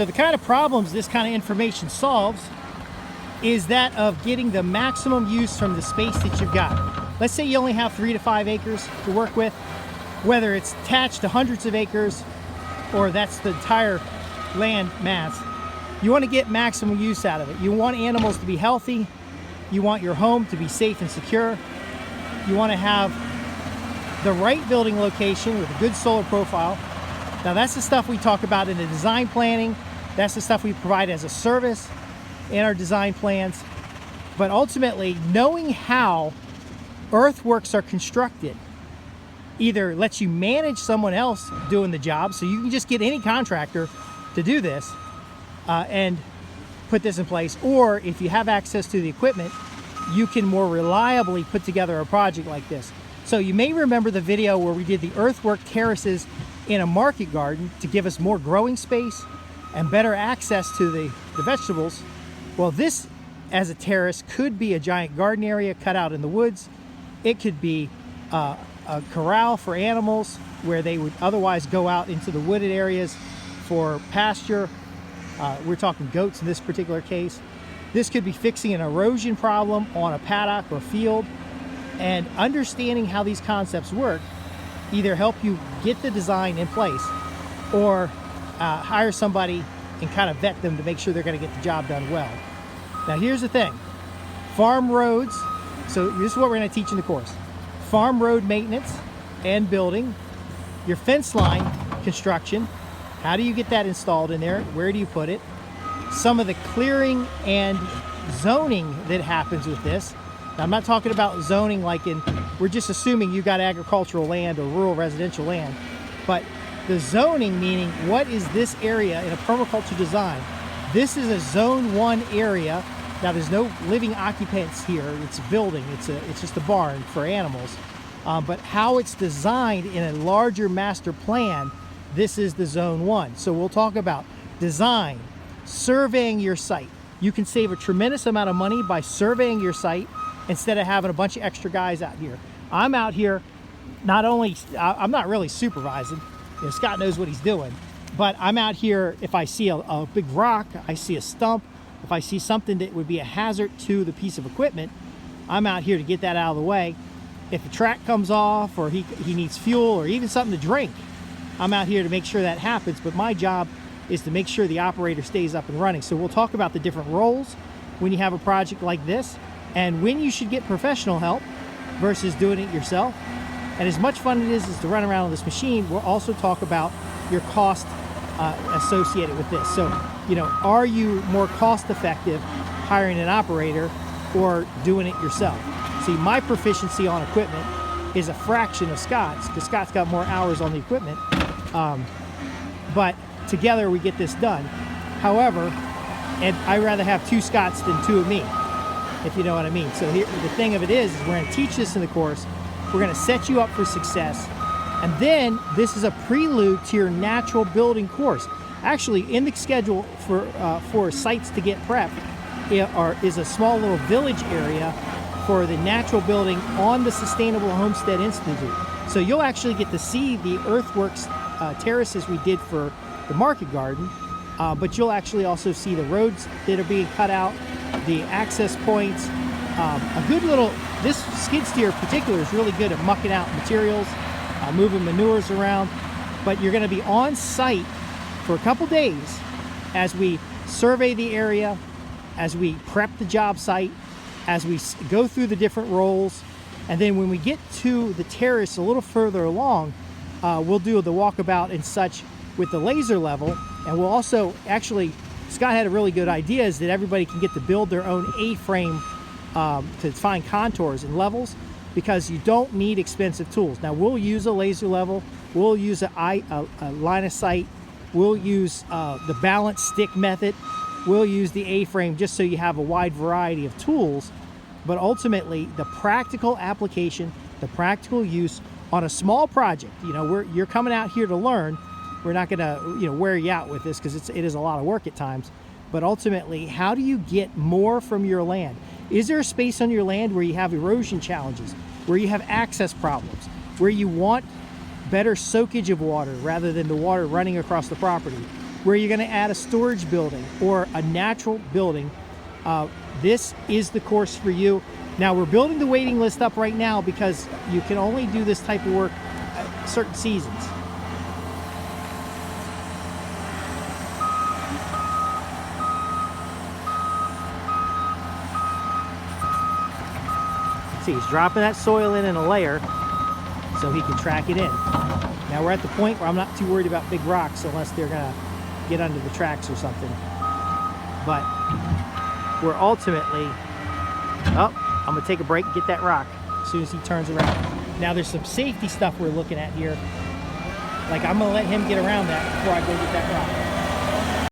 So the kind of problems this kind of information solves is that of getting the maximum use from the space that you've got. Let's say you only have 3 to 5 acres to work with, whether it's attached to hundreds of acres or that's the entire land mass. You want to get maximum use out of it. You want animals to be healthy. You want your home to be safe and secure. You want to have the right building location with a good solar profile. Now that's the stuff we talk about in the design planning. That's the stuff we provide as a service in our design plans. But ultimately, knowing how earthworks are constructed either lets you manage someone else doing the job, so you can just get any contractor to do this and put this in place, or if you have access to the equipment, you can more reliably put together a project like this. So you may remember the video where we did the earthwork terraces in a market garden to give us more growing space and better access to the vegetables. Well, this as a terrace could be a giant garden area cut out in the woods. It could be a corral for animals where they would otherwise go out into the wooded areas for pasture. We're talking goats in this particular case. This could be fixing an erosion problem on a paddock or field. And understanding how these concepts work either help you get the design in place or hire somebody and kind of vet them to make sure they're going to get the job done well. Now here's the thing. Farm roads, so this is what we're going to teach in the course. Farm road maintenance and building, your fence line construction, how do you get that installed in there? Where do you put it? Some of the clearing and zoning that happens with this. Now, I'm not talking about zoning like in, we're just assuming you got agricultural land or rural residential land, but the zoning meaning what is this area in a permaculture design? This is a zone 1 area. Now there's no living occupants here. It's a building. It's just a barn for animals. But how it's designed in a larger master plan, this is the zone 1. So we'll talk about design, surveying your site. You can save a tremendous amount of money by surveying your site instead of having a bunch of extra guys out here. I'm out here, not only, I'm not really supervising, you know, Scott knows what he's doing, but I'm out here if I see a big rock, I see a stump, if I see something that would be a hazard to the piece of equipment, I'm out here to get that out of the way. If a track comes off or he needs fuel or even something to drink, I'm out here to make sure that happens, but my job is to make sure the operator stays up and running. So we'll talk about the different roles when you have a project like this and when you should get professional help versus doing it yourself. And as much fun it is to run around on this machine, we'll also talk about your cost associated with this. So, you know, are you more cost effective hiring an operator or doing it yourself? See, my proficiency on equipment is a fraction of Scott's because Scott's got more hours on the equipment. But together we get this done. However, and I'd rather have 2 Scotts than 2 of me, if you know what I mean. So here, the thing of it is we're going to teach this in the course. We're going to set you up for success. And then this is a prelude to your natural building course. Actually, in the schedule for sites to get prepped is a small little village area for the natural building on the Sustainable Homestead Institute. So you'll actually get to see the earthworks terraces we did for the market garden, but you'll actually also see the roads that are being cut out, the access points. A good little, this skid steer in particular is really good at mucking out materials, moving manures around, but you're going to be on site for a couple days as we survey the area, as we prep the job site, as we go through the different roles, and then when we get to the terrace a little further along, we'll do the walkabout and such with the laser level, and we'll also, actually, Scott had a really good idea is that everybody can get to build their own A-frame to find contours and levels, because you don't need expensive tools. Now we'll use a laser level, we'll use a line of sight, we'll use the balance stick method, we'll use the A-frame just so you have a wide variety of tools. But ultimately the practical application, the practical use on a small project, you know, you're coming out here to learn. We're not gonna, you know, wear you out with this because it is a lot of work at times. But ultimately, how do you get more from your land? Is there a space on your land where you have erosion challenges, where you have access problems, where you want better soakage of water rather than the water running across the property? where you're going to add a storage building or a natural building, this is the course for you. Now we're building the waiting list up right now because you can only do this type of work at certain seasons. See, he's dropping that soil in a layer so he can track it in. Now we're at the point where I'm not too worried about big rocks unless they're gonna get under the tracks or something. But we're ultimately, oh, I'm gonna take a break and get that rock as soon as he turns around. Now there's some safety stuff we're looking at here. Like I'm gonna let him get around that before I go get that rock.